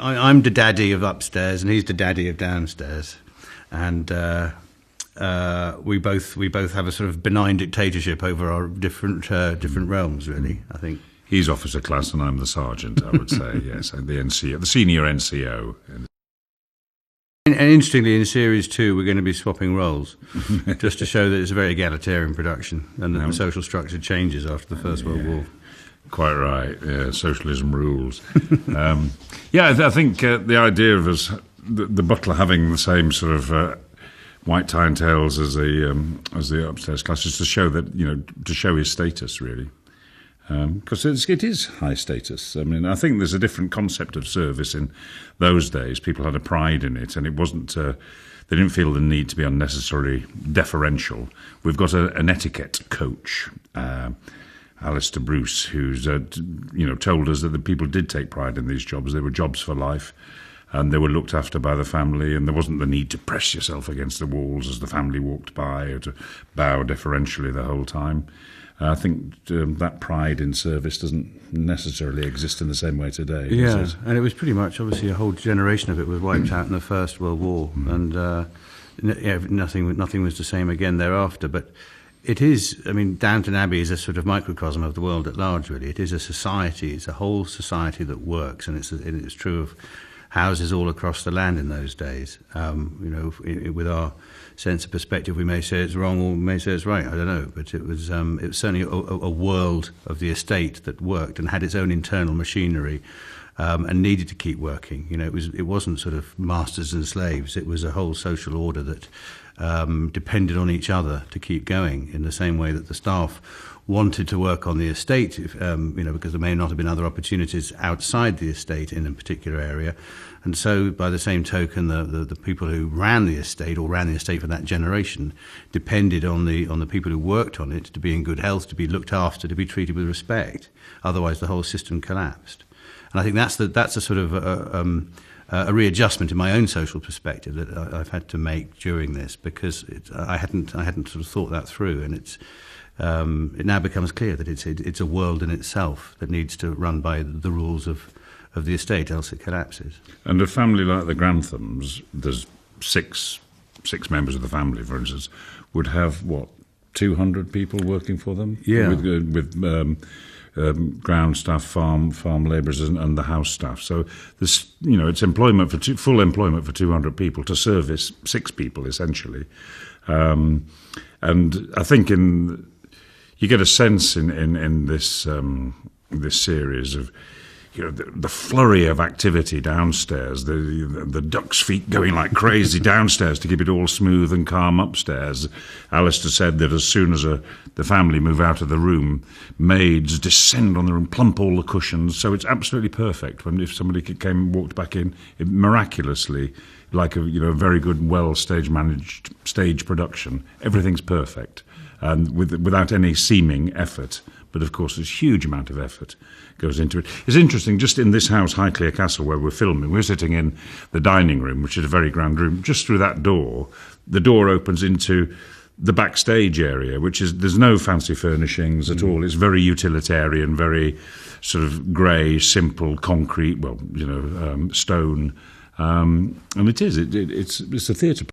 I'm the daddy of upstairs, and he's the daddy of downstairs, and we both have a sort of benign dictatorship over our different realms. Really, I think he's officer class, and I'm the sergeant. I would say yes, and the NCO, the senior NCO. And interestingly, in Series 2, we're going to be swapping roles, just to show that it's a very egalitarian production, and that the social structure changes after the First World War. Quite right. Yeah, socialism rules. I think the idea of the butler having the same sort of white tie and tails as the upstairs class is to show that, to show his status really, because it is high status. I mean, I think there's a different concept of service in those days. People had a pride in it, and it wasn't. They didn't feel the need to be unnecessarily deferential. We've got an etiquette coach. Alistair Bruce, who's told us that the people did take pride in these jobs. They were jobs for life, and they were looked after by the family, and there wasn't the need to press yourself against the walls as the family walked by, or to bow deferentially the whole time. I think that pride in service doesn't necessarily exist in the same way today. Yeah, and it was pretty much, obviously, a whole generation of it was wiped out in the First World War, and nothing was the same again thereafter. But it is, Downton Abbey is a sort of microcosm of the world at large, really. It is a society, it's a whole society that works, and it's true of houses all across the land in those days. With our sense of perspective, we may say it's wrong or we may say it's right, I don't know. But it was certainly a world of the estate that worked and had its own internal machinery, and needed to keep working. It wasn't sort of masters and slaves. It was a whole social order that depended on each other to keep going, in the same way that the staff wanted to work on the estate, because there may not have been other opportunities outside the estate in a particular area. And so, by the same token, the people who ran the estate, or ran the estate for that generation, depended on the people who worked on it to be in good health, to be looked after, to be treated with respect. Otherwise, the whole system collapsed. And I think that's a sort of a readjustment in my own social perspective that I've had to make during this, because I hadn't sort of thought that through, and it now becomes clear that it's a world in itself that needs to run by the rules of the estate, else it collapses. And a family like the Granthams, there's six members of the family, for instance, would have 200 people working for them? Yeah, with ground staff, farm labourers, and the house staff. So this, it's employment for full employment for 200 people to service 6 people essentially. And I think you get a sense in this this series of the flurry of activity downstairs, the duck's feet going like crazy downstairs to keep it all smooth and calm upstairs. Alistair said that as soon as the family move out of the room, maids descend on the room, plump all the cushions, so it's absolutely perfect. If somebody came and walked back in, miraculously, like a very good, well managed stage production, everything's perfect, and without any seeming effort. But of course, there's a huge amount of effort goes into it. It's interesting, just in this house, Highclere Castle, where we're filming, we're sitting in the dining room, which is a very grand room. Just through that door, the door opens into the backstage area, there's no fancy furnishings at all. It's very utilitarian, very sort of grey, simple, concrete, stone. And it's a theatre.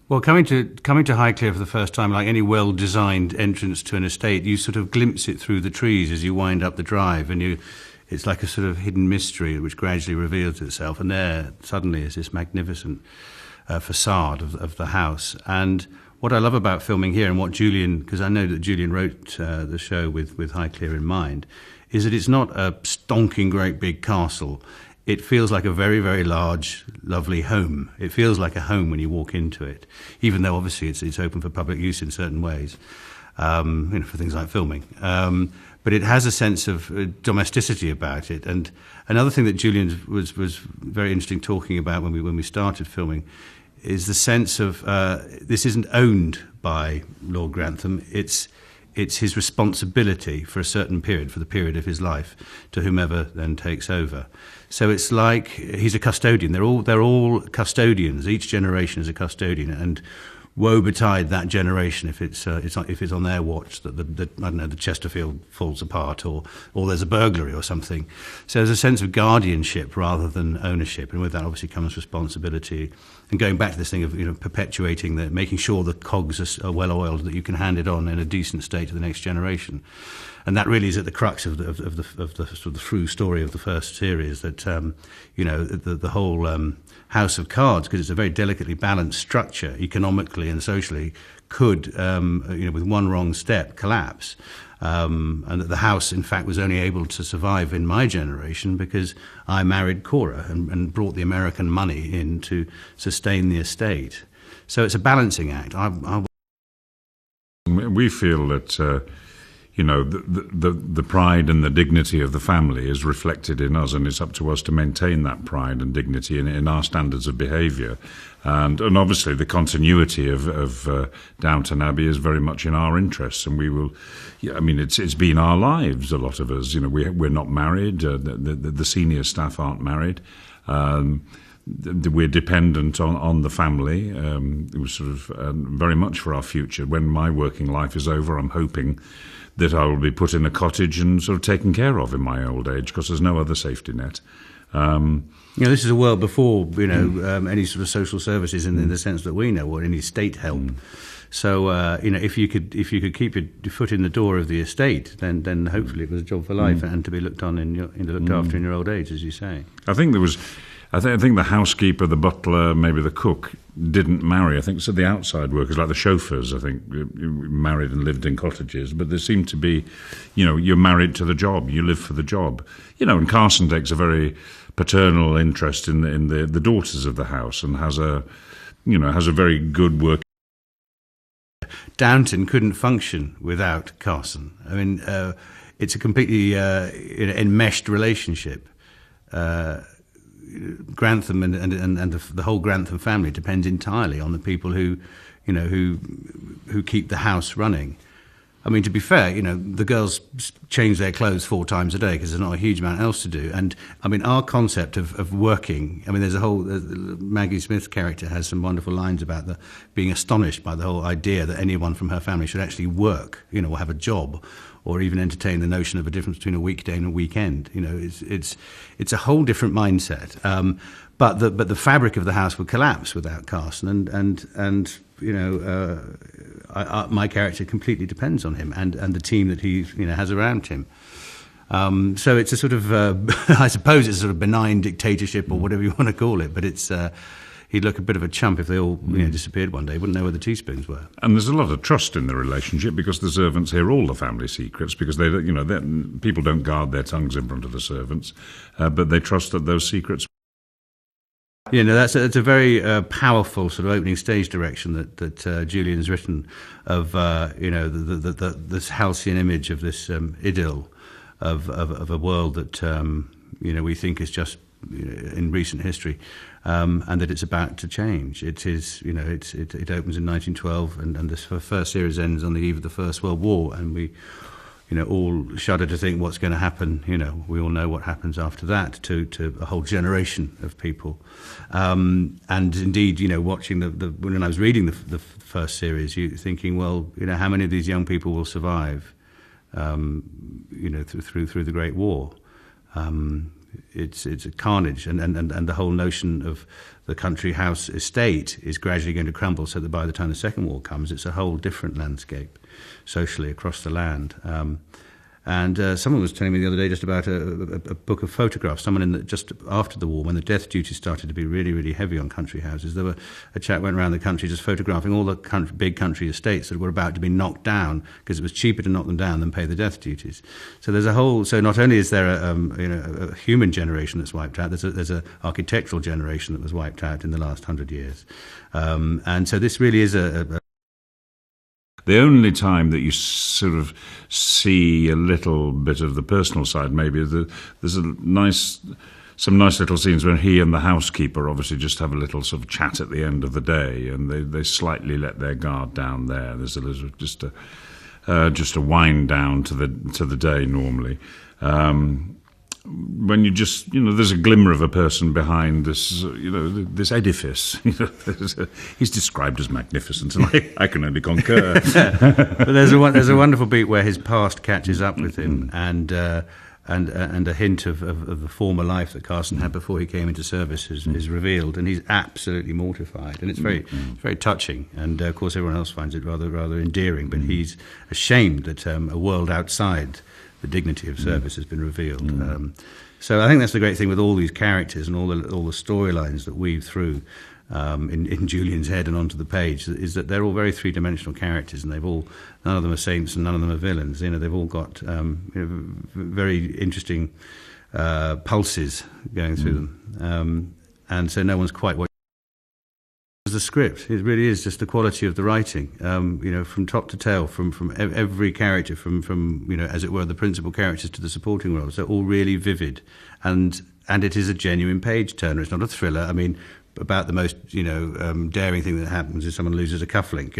Well, coming to Highclere for the first time, like any well-designed entrance to an estate, you sort of glimpse it through the trees as you wind up the drive, and it's like a sort of hidden mystery which gradually reveals itself. And there suddenly is this magnificent facade of the house. And what I love about filming here, and what Julian, because I know that Julian wrote the show with Highclere in mind, is that it's not a stonking great big castle. It feels like a very, very large, lovely home. It feels like a home when you walk into it, even though obviously it's open for public use in certain ways, for things like filming. But it has a sense of domesticity about it. And another thing that Julian was very interesting talking about when we started filming is the sense of this isn't owned by Lord Grantham. It's his responsibility for a certain period, for the period of his life, to whomever then takes over. So it's like he's a custodian. They're all custodians. Each generation is a custodian, and woe betide that generation if it's on their watch that the I don't know, the Chesterfield falls apart or there's a burglary or something. So there's a sense of guardianship rather than ownership, and with that obviously comes responsibility. And going back to this thing of perpetuating making sure the cogs are well oiled, that you can hand it on in a decent state to the next generation. And that really is at the crux of the sort of the through story of the first series. That the whole House of Cards, because it's a very delicately balanced structure, economically and socially, could with one wrong step collapse. And that the house, in fact, was only able to survive in my generation because I married Cora and brought the American money in to sustain the estate. So it's a balancing act. We feel that the pride and the dignity of the family is reflected in us, and it's up to us to maintain that pride and dignity in our standards of behaviour. And obviously the continuity of Downton Abbey is very much in our interests, and we will. It's been our lives. A lot of us, we're not married. The senior staff aren't married. We're dependent on the family. It was sort of very much for our future. When my working life is over, I'm hoping that I will be put in a cottage and sort of taken care of in my old age, because there's no other safety net. This is a world before any sort of social services in the sense that we know, or any state help. So if you could keep your foot in the door of the estate, then hopefully it was a job for life and to be looked after in your old age, as you say. I think the housekeeper, the butler, maybe the cook didn't marry. I think so. The outside workers, like the chauffeurs, I think, married and lived in cottages. But there seemed to be, you're married to the job, you live for the job. And Carson takes a very paternal interest in the daughters of the house and has a very good work. Downton couldn't function without Carson. I mean, it's a completely enmeshed relationship. Grantham and the whole Grantham family depends entirely on the people who keep the house running. I mean, to be fair, the girls change their clothes 4 times a day because there's not a huge amount else to do. And I mean, our concept of working, I mean, there's Maggie Smith's character has some wonderful lines about being astonished by the whole idea that anyone from her family should actually work, or have a job, or even entertain the notion of a difference between a weekday and a weekend. It's a whole different mindset. But the fabric of the house would collapse without Carson, and my character completely depends on him and the team that he has around him. So it's a sort of I suppose it's a sort of benign dictatorship or whatever you want to call it, but it's. He'd look a bit of a chump if they all disappeared one day. Wouldn't know where the teaspoons were. And there's a lot of trust in the relationship because the servants hear all the family secrets, because people don't guard their tongues in front of the servants, but they trust that those secrets. That's a very powerful sort of opening stage direction that Julian's written of this halcyon image of this idyll of a world that we think is just in recent history, and that it's about to change. It is, it opens in 1912, and this first series ends on the eve of the First World War, and we, all shudder to think what's going to happen. We all know what happens after that to a whole generation of people. And indeed, watching when I was reading the first series, thinking, well, how many of these young people will survive, through the Great War? It's a carnage, and the whole notion of the country house estate is gradually going to crumble, so that by the time the Second War comes, it's a whole different landscape socially across the land. And someone was telling me the other day just about a book of photographs. Someone just after the war, when the death duty started to be really, really heavy on country houses, a chap went around the country just photographing all the big country estates that were about to be knocked down because it was cheaper to knock them down than pay the death duties. So there's so not only is there a human generation that's wiped out, there's a architectural generation that was wiped out in the last 100 years, and so this really is The only time that you sort of see a little bit of the personal side, maybe, there's some nice little scenes where he and the housekeeper obviously just have a little sort of chat at the end of the day, and they slightly let their guard down there. There's just a wind down to the day normally. when you just, there's a glimmer of a person behind this, this edifice. He's described as magnificent, and I can only concur. But there's a wonderful beat where his past catches up with him, and a hint of the former life that Carson had before he came into service is revealed, and he's absolutely mortified, and it's very touching. And of course, everyone else finds it rather endearing. But he's ashamed that a world outside the dignity of service has been revealed. So I think that's the great thing with all these characters and all the storylines that weave through in Julian's head and onto the page, is that they're all very three-dimensional characters, and none of them are saints and none of them are villains. They've all got very interesting pulses going through them, and so no one's quite what. The script, it really is just the quality of the writing, from top to tail, from every character, from as it were, the principal characters to the supporting roles. They're all really vivid, and it is a genuine page turner. It's not a thriller. I mean, about the most daring thing that happens is someone loses a cufflink.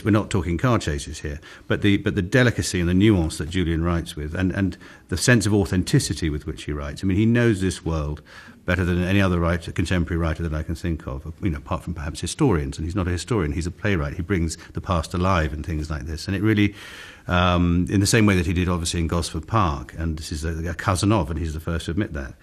We're not talking car chases here, but the delicacy and the nuance that Julian writes with, and the sense of authenticity with which he writes. I mean, he knows this world better than any other contemporary writer that I can think of, apart from perhaps historians. And he's not a historian, he's a playwright. He brings the past alive and things like this. And it really, in the same way that he did obviously in Gosford Park, and this is a cousin of, and he's the first to admit that.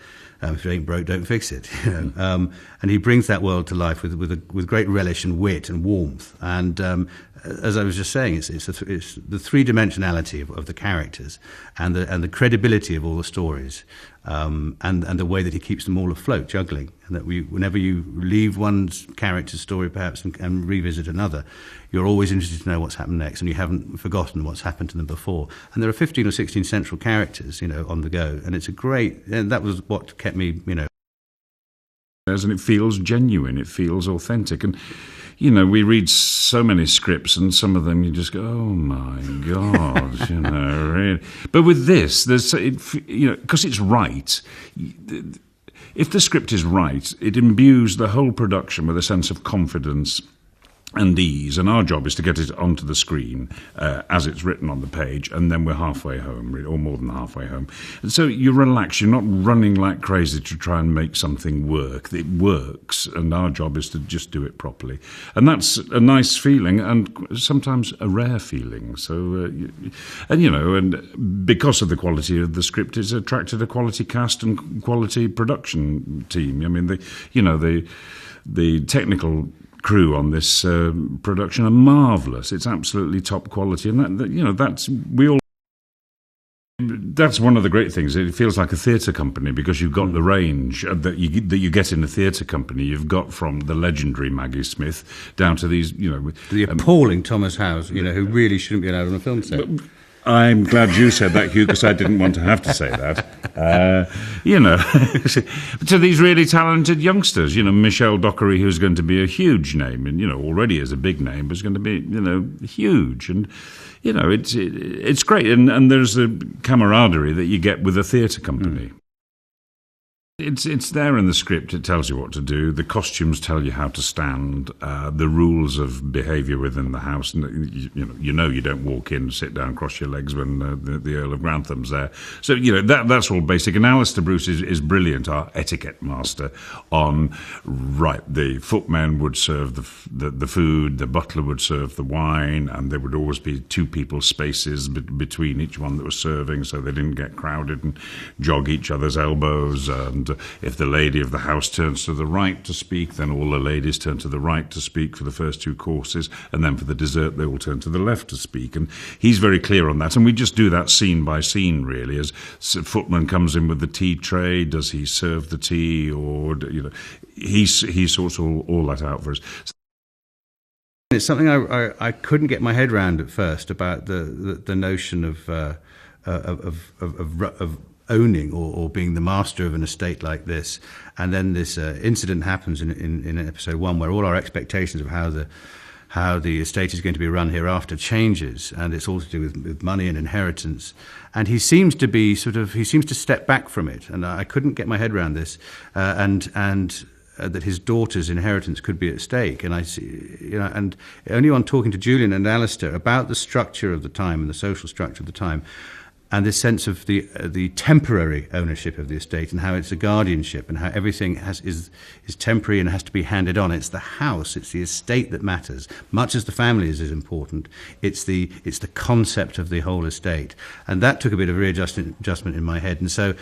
If it ain't broke, don't fix it. And he brings that world to life with great relish and wit and warmth. And as I was just saying, it's the three-dimensionality of the characters and the credibility of all the stories, and the way that he keeps them all afloat, juggling. And that whenever you leave one character's story perhaps and revisit another, you're always interested to know what's happened next, and you haven't forgotten what's happened to them before. And there are 15 or 16 central characters, on the go, and it's and that was what kept me, And it feels genuine, it feels authentic, and we read so many scripts, and some of them you just go, oh my God, really. But with this, because it's right. If the script is right, it imbues the whole production with a sense of confidence and ease, and our job is to get it onto the screen as it's written on the page, and then we're halfway home, or more than halfway home. And so you relax, you're not running like crazy to try and make something work. It works, and our job is to just do it properly. And that's a nice feeling, and sometimes a rare feeling. So, and because of the quality of the script, it's attracted a quality cast and quality production team. I mean, the technical crew on this production are marvellous. It's absolutely top quality, and that's one of the great things. It feels like a theatre company because you've got the range that you get in a theatre company. You've got from the legendary Maggie Smith down to these, the appalling Thomas Howes, who really shouldn't be allowed on a film set. I'm glad you said that, Hugh, because I didn't want to have to say that. To these really talented youngsters, Michelle Dockery, who's going to be a huge name, and already is a big name, but is going to be huge, and it's great, and there's a camaraderie that you get with a theatre company. It's there in the script. It tells you what to do. The costumes tell you how to stand. The rules of behaviour within the house. And you don't walk in, sit down, cross your legs when the Earl of Grantham's there. So that's all basic. And Alistair Bruce is brilliant, our etiquette master. The footmen would serve the food, the butler would serve the wine, and there would always be two people's spaces between each one that was serving, so they didn't get crowded and jog each other's elbows. And if the lady of the house turns to the right to speak, then all the ladies turn to the right to speak for the first two courses, and then for the dessert they all turn to the left to speak. And he's very clear on that, and we just do that scene by scene, really. As footman comes in with the tea tray, does he serve the tea, or he sorts all that out for us. It's something I couldn't get my head around at first, about the notion of owning or being the master of an estate like this. And then this incident happens in episode 1, where all our expectations of how the estate is going to be run hereafter changes, and it's all to do with money and inheritance. And he seems to step back from it, and I couldn't get my head around this, and that his daughter's inheritance could be at stake. And I see, and only on talking to Julian and Alistair about the structure of the time and the social structure of the time, and this sense of the temporary ownership of the estate, and how it's a guardianship, and how everything is temporary and has to be handed on. It's the house, it's the estate that matters, much as the family is important. It's the concept of the whole estate, and that took a bit of readjustment in my head. And so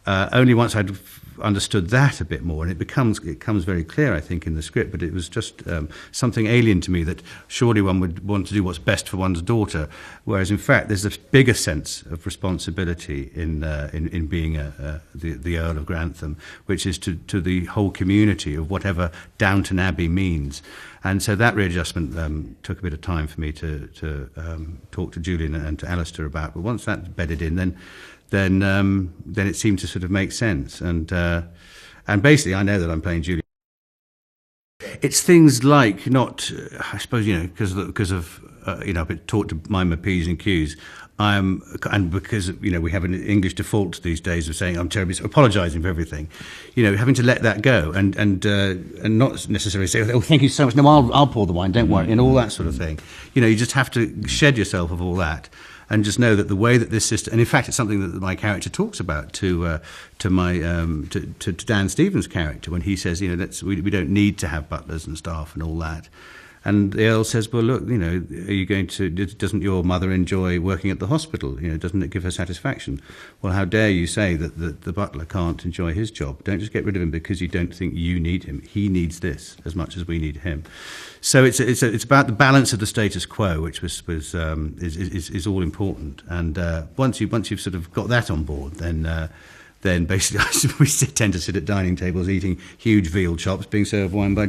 only once I'd understood that a bit more, and it comes very clear, I think, in the script, but it was just something alien to me, that surely one would want to do what's best for one's daughter, whereas in fact there's a bigger sense of responsibility in being the Earl of Grantham, which is to the whole community of whatever Downton Abbey means. And so that readjustment took a bit of time for me to talk to Julian and to Alistair about, but once that's bedded in, then it seemed to sort of make sense. And basically, I know that I'm playing Julian. It's things like not, I suppose, because of I've been taught to mind my P's and Q's. And because we have an English default these days of saying I'm terribly apologising for everything, having to let that go and not necessarily say, oh, thank you so much, no, I'll pour the wine, don't worry, and all that sort of thing. You just have to shed yourself of all that. And just know that the way that this system, and in fact, it's something that my character talks about to Dan Stevens' character when he says, we don't need to have butlers and staff and all that. And the Earl says, well, look, are you going to? Doesn't your mother enjoy working at the hospital? Doesn't it give her satisfaction? Well, how dare you say that the butler can't enjoy his job? Don't just get rid of him because you don't think you need him. He needs this as much as we need him. So it's about the balance of the status quo, which is all important. And once you've sort of got that on board, then basically we tend to sit at dining tables eating huge veal chops, being served wine by